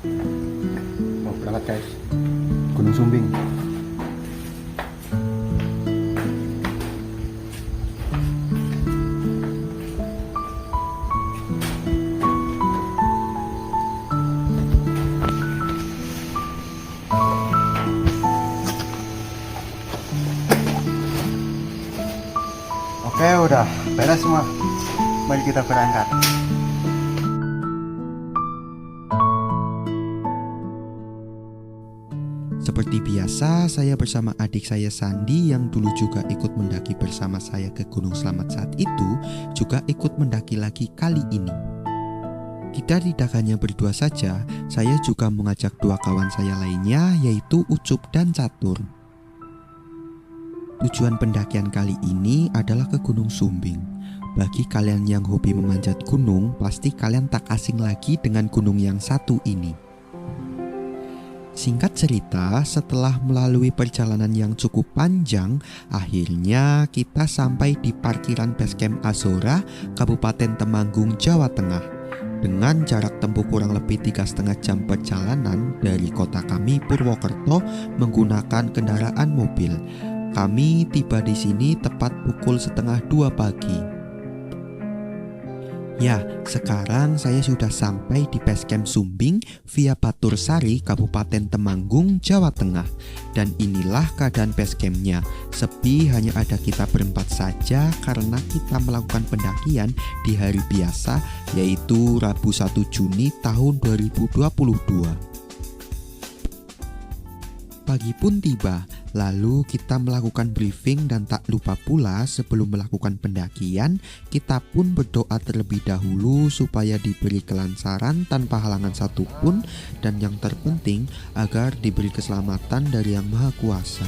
Mau berangkat guys, Gunung Sumbing. Oke, udah beres semua. Mari kita berangkat. Seperti biasa, saya bersama adik saya Sandi yang dulu juga ikut mendaki bersama saya ke Gunung Slamet saat itu, juga ikut mendaki lagi kali ini. Kita tidak hanya berdua saja, saya juga mengajak dua kawan saya lainnya, yaitu Ucup dan Catur. Tujuan pendakian kali ini adalah ke Gunung Sumbing. Bagi kalian yang hobi memanjat gunung, pasti kalian tak asing lagi dengan gunung yang satu ini. Singkat cerita, setelah melalui perjalanan yang cukup panjang, akhirnya kita sampai di parkiran Basecamp Azora, Kabupaten Temanggung, Jawa Tengah. Dengan jarak tempuh kurang lebih 3,5 jam perjalanan dari kota kami Purwokerto menggunakan kendaraan mobil. Kami tiba di sini tepat pukul 1:30 pagi. Ya, sekarang saya sudah sampai di Basecamp Sumbing via Batursari, Kabupaten Temanggung, Jawa Tengah. Dan inilah keadaan basecampnya. Sepi, hanya ada kita berempat saja karena kita melakukan pendakian di hari biasa, yaitu Rabu 1 Juni tahun 2022. Pagi pun tiba, lalu kita melakukan briefing dan tak lupa pula sebelum melakukan pendakian, kita pun berdoa terlebih dahulu supaya diberi kelancaran tanpa halangan satupun dan yang terpenting agar diberi keselamatan dari Yang Maha Kuasa.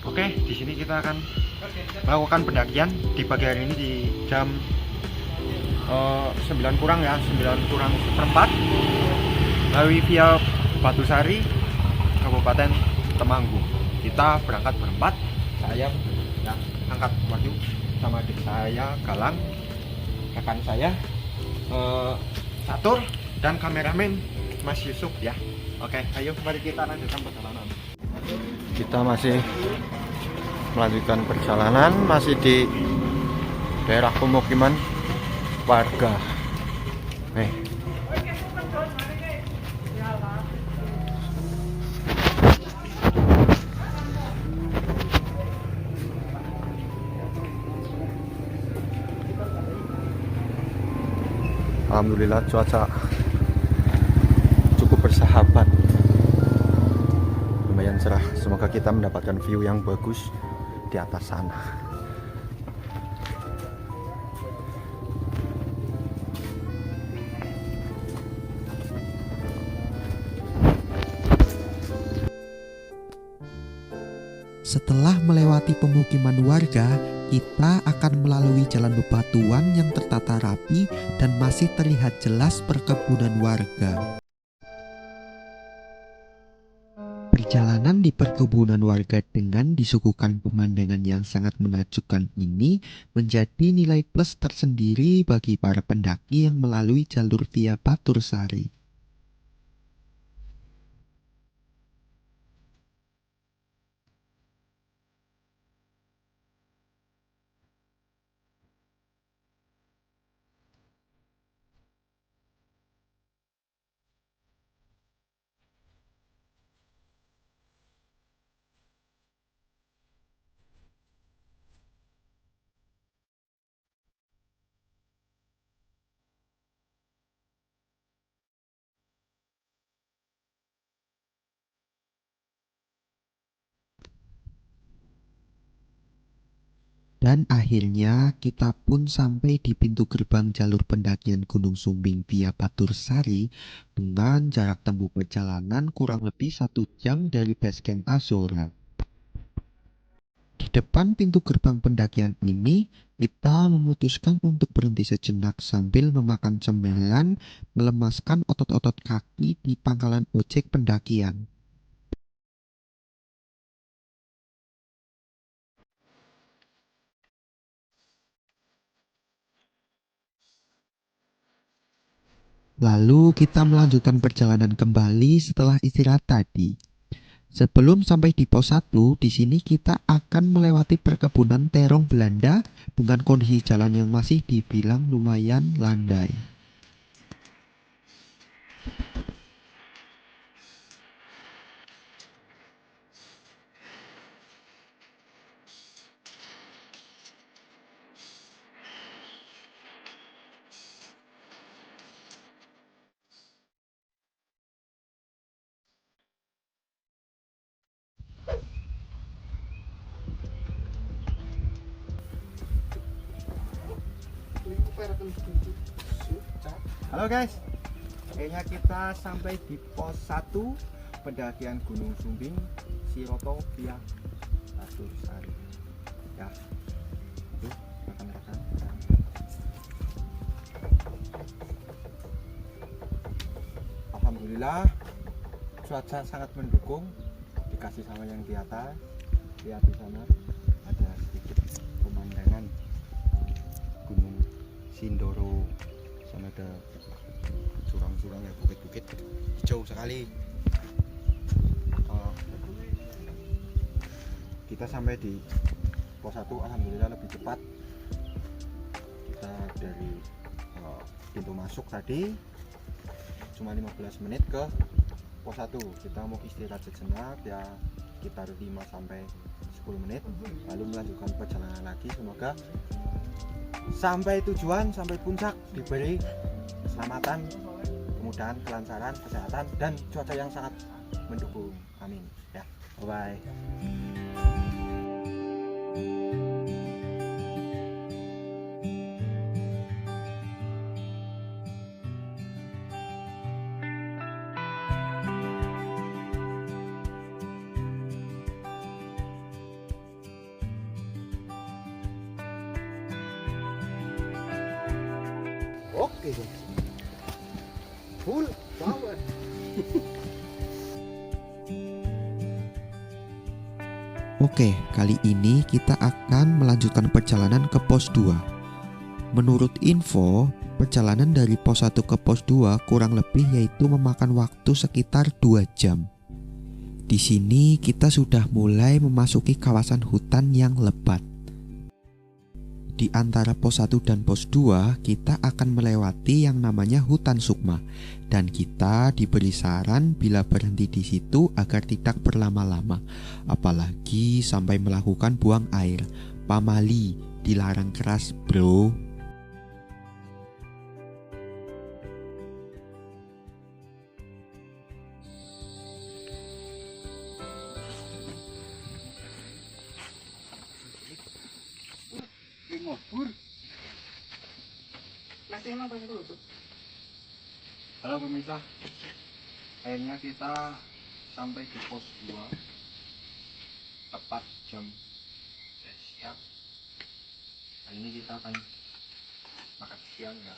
Oke, di sini kita akan melakukan pendakian di pagi hari ini di jam 9 kurang ya, 9 kurang seperempat, melalui via Batusari, Kabupaten Temanggung. Kita berangkat berempat, saya yang angkat maju sama adik saya Galang, rekan saya Catur, dan kameramen Mas Yusuf ya. Oke, ayo mari kita lanjutkan perjalanan. Kita masih melanjutkan perjalanan, masih di daerah pemukiman warga. Alhamdulillah cuaca cukup bersahabat, lumayan cerah. Semoga kita mendapatkan view yang bagus di atas sana. Setelah melewati pemukiman warga, kita akan melalui jalan bebatuan yang tertata rapi dan masih terlihat jelas perkebunan warga. Perjalanan di perkebunan warga dengan disuguhkan pemandangan yang sangat menakjubkan ini menjadi nilai plus tersendiri bagi para pendaki yang melalui jalur via Batursari. Dan akhirnya kita pun sampai di pintu gerbang jalur pendakian Gunung Sumbing via Batursari dengan jarak tempuh perjalanan kurang lebih 1 jam dari base camp Azora. Di depan pintu gerbang pendakian ini, kita memutuskan untuk berhenti sejenak sambil memakan cemilan, melemaskan otot-otot kaki di pangkalan ojek pendakian. Lalu kita melanjutkan perjalanan kembali setelah istirahat tadi. Sebelum sampai di pos 1, di sini kita akan melewati perkebunan terong Belanda dengan kondisi jalan yang masih dibilang lumayan landai. Halo guys, akhirnya kita sampai di pos 1 pendakian Gunung Sumbing Siroto via Batursari. Ya, itu rekan-rekan. Alhamdulillah cuaca sangat mendukung, dikasih sama yang di atas. Lihat di sana ada sedikit pemandangan Gunung Sindoro, sana ada jurang-jurang ya, bukit-bukit hijau sekali. Kita sampai di pos 1 alhamdulillah lebih cepat. Kita dari pintu masuk tadi cuma 15 menit ke pos 1. Kita mau istirahat sejenak ya, sekitar 5-10 menit, lalu melanjutkan perjalanan lagi. Semoga sampai tujuan, sampai puncak diberi keselamatan, kemudahan, kelancaran, kesehatan, dan cuaca yang sangat mendukung. Amin ya. Bye bye. Oke guys, full power. Oke, kali ini kita akan melanjutkan perjalanan ke pos 2. Menurut info, perjalanan dari pos 1 ke pos 2 kurang lebih yaitu memakan waktu sekitar 2 jam. Di sini kita sudah mulai memasuki kawasan hutan yang lebat. Di antara pos 1 dan pos 2, kita akan melewati yang namanya hutan sukma, dan kita diberi saran bila berhenti di situ agar tidak berlama-lama, apalagi sampai melakukan buang air. Pamali, dilarang keras, bro. Halo pemirsa, akhirnya kita sampai di pos 2 tepat jam siang. Hari ini kita akan makan siang ya.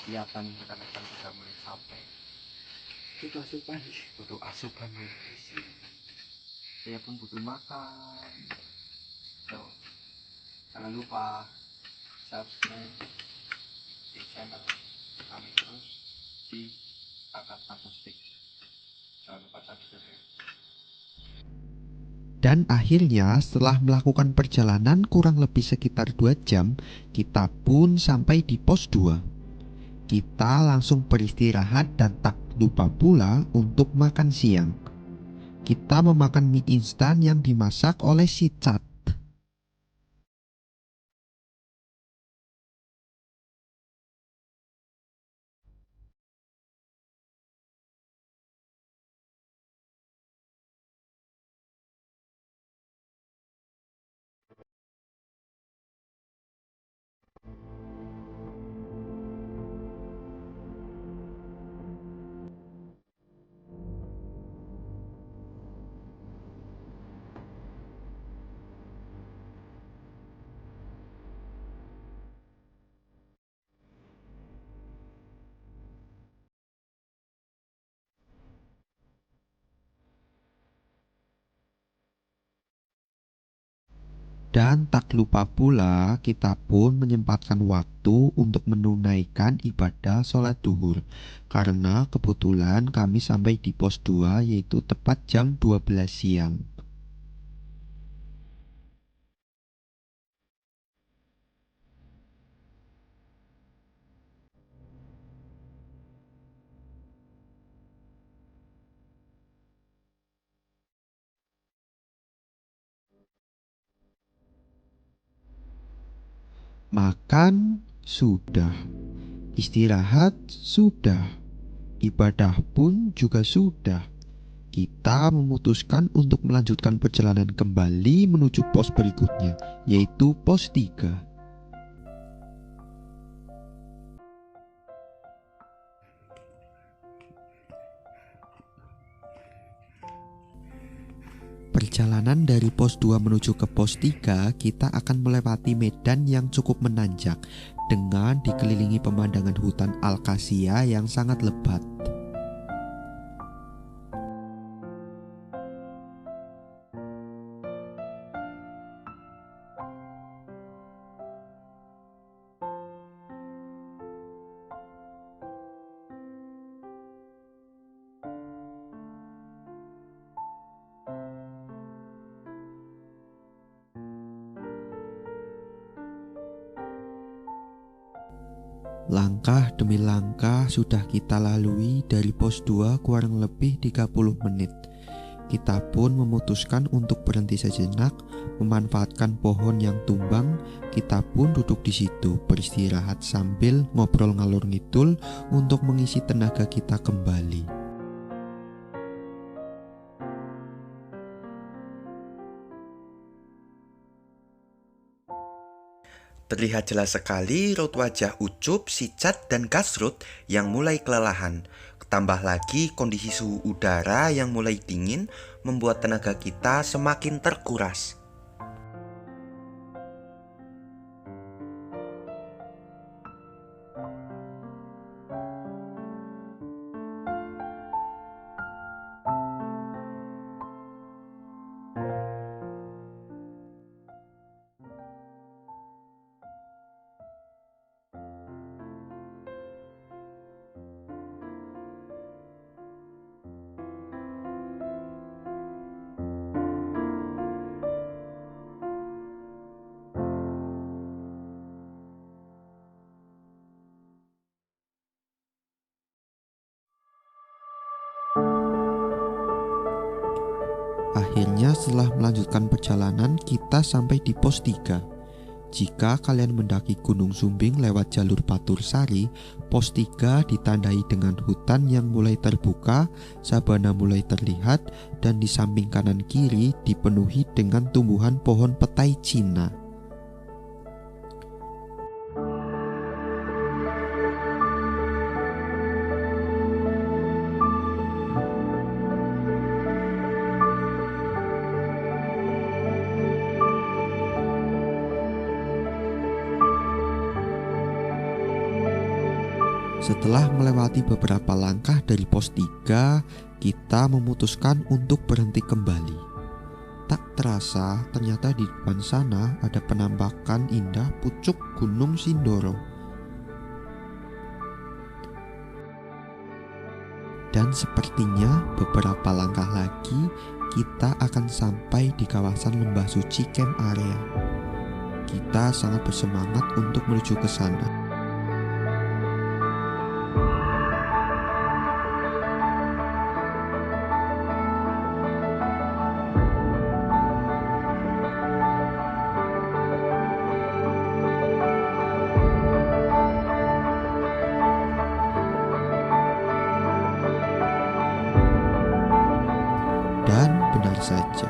Kelihatan rekan-rekan sudah mulai capek. Butuh asupan. Butuh asupan. Saya pun butuh makan. So, jangan lupa subscribe di channel kami terus di Bakat Akustik. Jangan lupa subscribe ya. Dan akhirnya setelah melakukan perjalanan kurang lebih sekitar 2 jam, kita pun sampai di pos 2. Kita langsung beristirahat dan tak lupa pula untuk makan siang. Kita memakan mie instan yang dimasak oleh si Cat. Dan tak lupa pula kita pun menyempatkan waktu untuk menunaikan ibadah sholat duhur. Karena kebetulan kami sampai di pos 2 yaitu tepat jam 12 siang. Makan sudah, istirahat sudah, ibadah pun juga sudah. Kita memutuskan untuk melanjutkan perjalanan kembali menuju pos berikutnya, yaitu pos 3. Perjalanan dari pos 2 menuju ke pos 3, kita akan melewati medan yang cukup menanjak dengan dikelilingi pemandangan hutan alkasia yang sangat lebat. Langkah demi langkah sudah kita lalui dari pos 2 kurang lebih 30 menit. Kita pun memutuskan untuk berhenti sejenak, memanfaatkan pohon yang tumbang. Kita pun duduk di situ beristirahat sambil ngobrol ngalur ngidul untuk mengisi tenaga kita kembali. Terlihat jelas sekali raut wajah Ucup, Sicat, dan Kasrut yang mulai kelelahan. Tambah lagi kondisi suhu udara yang mulai dingin membuat tenaga kita semakin terkuras. Akhirnya setelah melanjutkan perjalanan, kita sampai di pos 3. Jika kalian mendaki Gunung Sumbing lewat jalur Batur Sari, pos 3 ditandai dengan hutan yang mulai terbuka, sabana mulai terlihat, dan di samping kanan kiri dipenuhi dengan tumbuhan pohon petai Cina. Setelah melewati beberapa langkah dari pos 3, kita memutuskan untuk berhenti kembali. Tak terasa, ternyata di depan sana ada penampakan indah pucuk Gunung Sindoro. Dan sepertinya beberapa langkah lagi kita akan sampai di kawasan Lembah Suci Camp Area. Kita sangat bersemangat untuk menuju ke sana. Dan benar saja,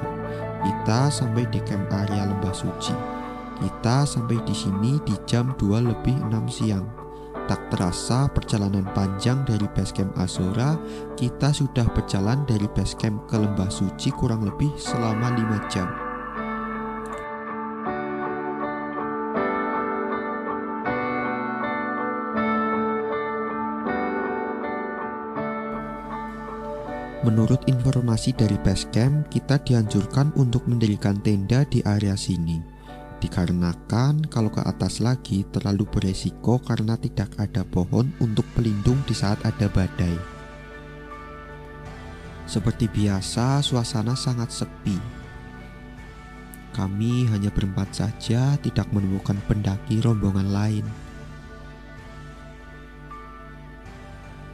kita sampai di camp area Lembah Suci. Kita sampai di sini di jam 2:06 siang. Tak terasa perjalanan panjang dari base camp Azora, kita sudah berjalan dari base camp ke Lembah Suci kurang lebih selama 5 jam. Menurut informasi dari base camp, kita dianjurkan untuk mendirikan tenda di area sini. Dikarenakan kalau ke atas lagi terlalu beresiko karena tidak ada pohon untuk pelindung di saat ada badai. Seperti biasa, suasana sangat sepi. Kami hanya berempat saja, tidak menemukan pendaki rombongan lain.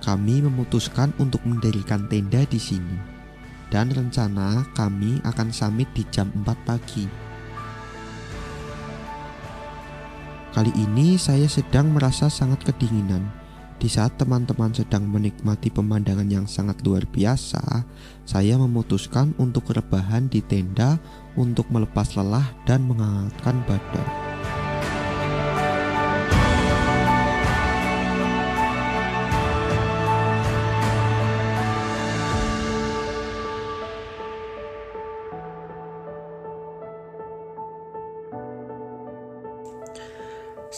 Kami memutuskan untuk mendirikan tenda di sini, dan rencana kami akan summit di jam 4 pagi. Kali ini saya sedang merasa sangat kedinginan. Di saat teman-teman sedang menikmati pemandangan yang sangat luar biasa, saya memutuskan untuk rebahan di tenda untuk melepas lelah dan menghangatkan badan.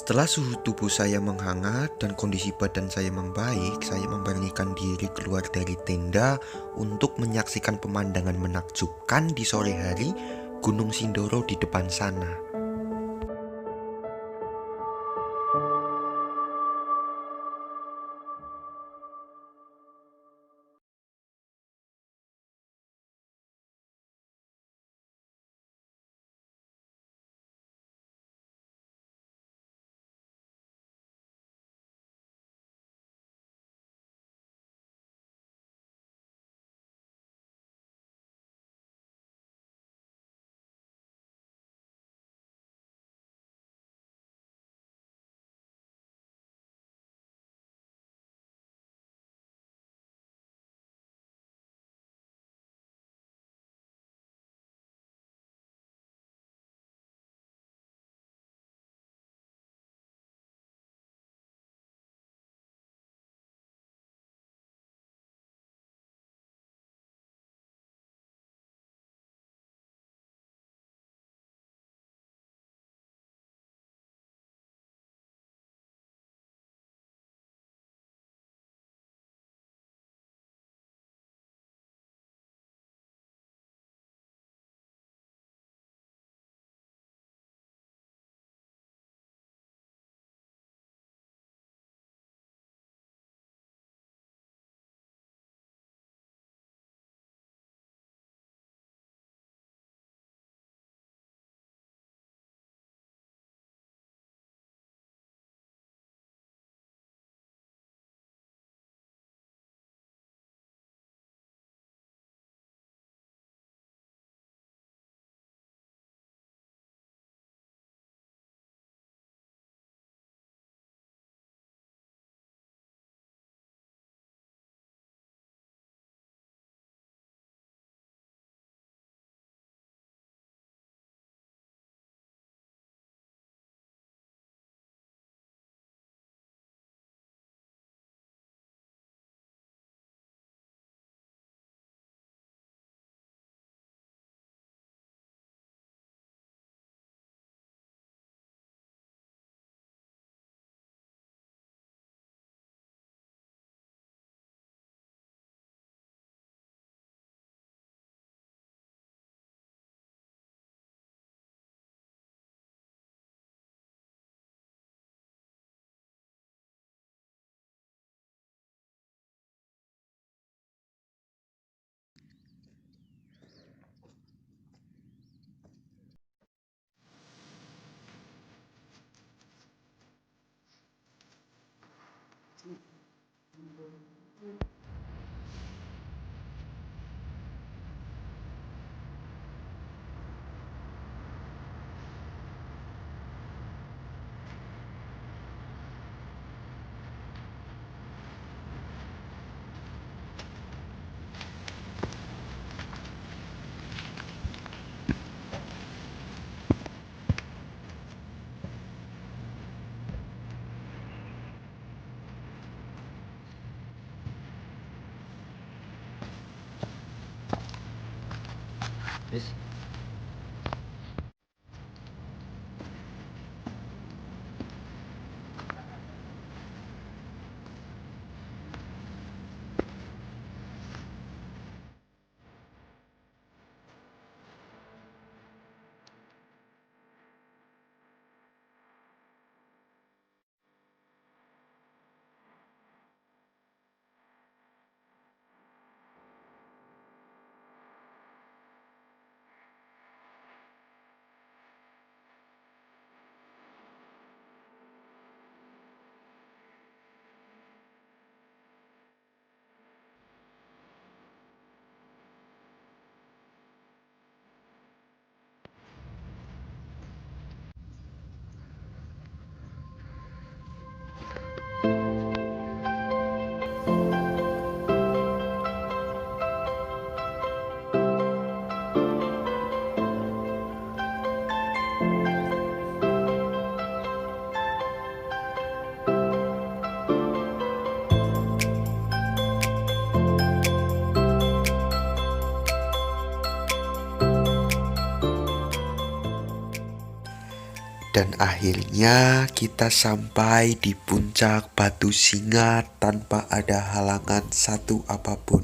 Setelah suhu tubuh saya menghangat dan kondisi badan saya membaik, saya memberanikan diri keluar dari tenda untuk menyaksikan pemandangan menakjubkan di sore hari Gunung Sindoro di depan sana. Wis. Dan akhirnya kita sampai di puncak Batu Singa tanpa ada halangan satu apapun.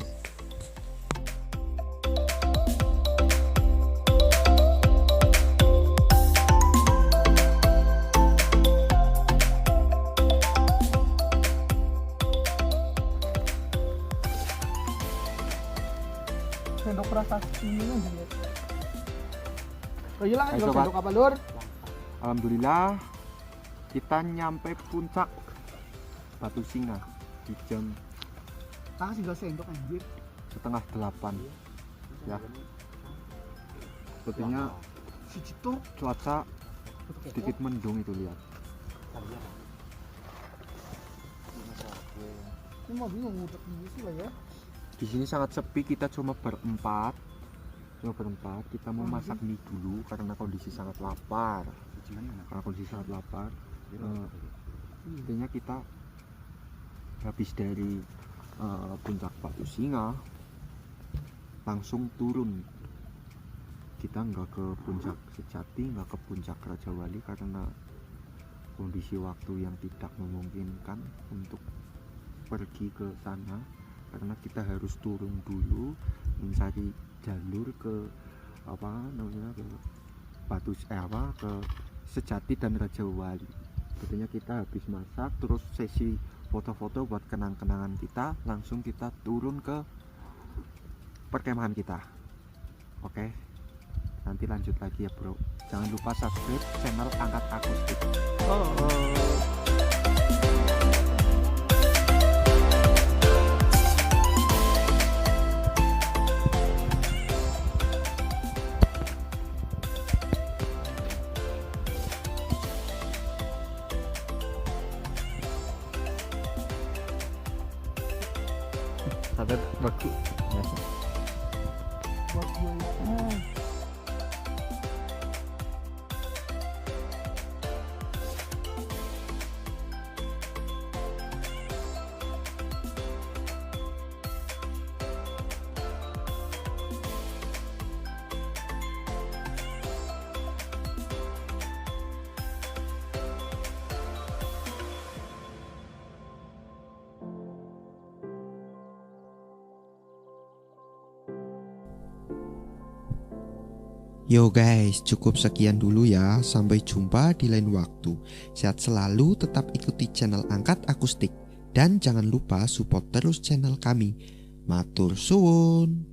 Sendok prasasti ini lihat. Oh iya lah, Ayo, jual sobat. sendok apa lur? Alhamdulillah kita nyampe puncak Batu Singa di jam Ah, tinggal sendok anjir. 7:30 ya. Sepertinya Si Cito. cuaca sedikit mendung itu, lihat. Ini mau bingung ngutek dulu sih lah ya. Di sini sangat sepi, kita cuma berempat. Kita mau masak mie dulu karena kondisi sangat lapar. Intinya kita habis dari puncak Batu Singa langsung turun. Kita nggak ke puncak Sejati, nggak ke puncak Raja Wali karena kondisi waktu yang tidak memungkinkan untuk pergi ke sana, karena kita harus turun dulu mencari jalur ke ke ke Sejati dan Raja Wali. Sepertinya kita habis masak terus sesi foto-foto buat kenang-kenangan kita, langsung kita turun ke perkemahan kita. Oke, nanti lanjut lagi ya bro. Jangan lupa subscribe channel Angkat Akustik. Ada bagus. Buat gue. Yo guys, cukup sekian dulu ya. Sampai jumpa di lain waktu. Sehat selalu, tetap ikuti channel Angkat Akustik. Dan jangan lupa support terus channel kami. Matur suwun.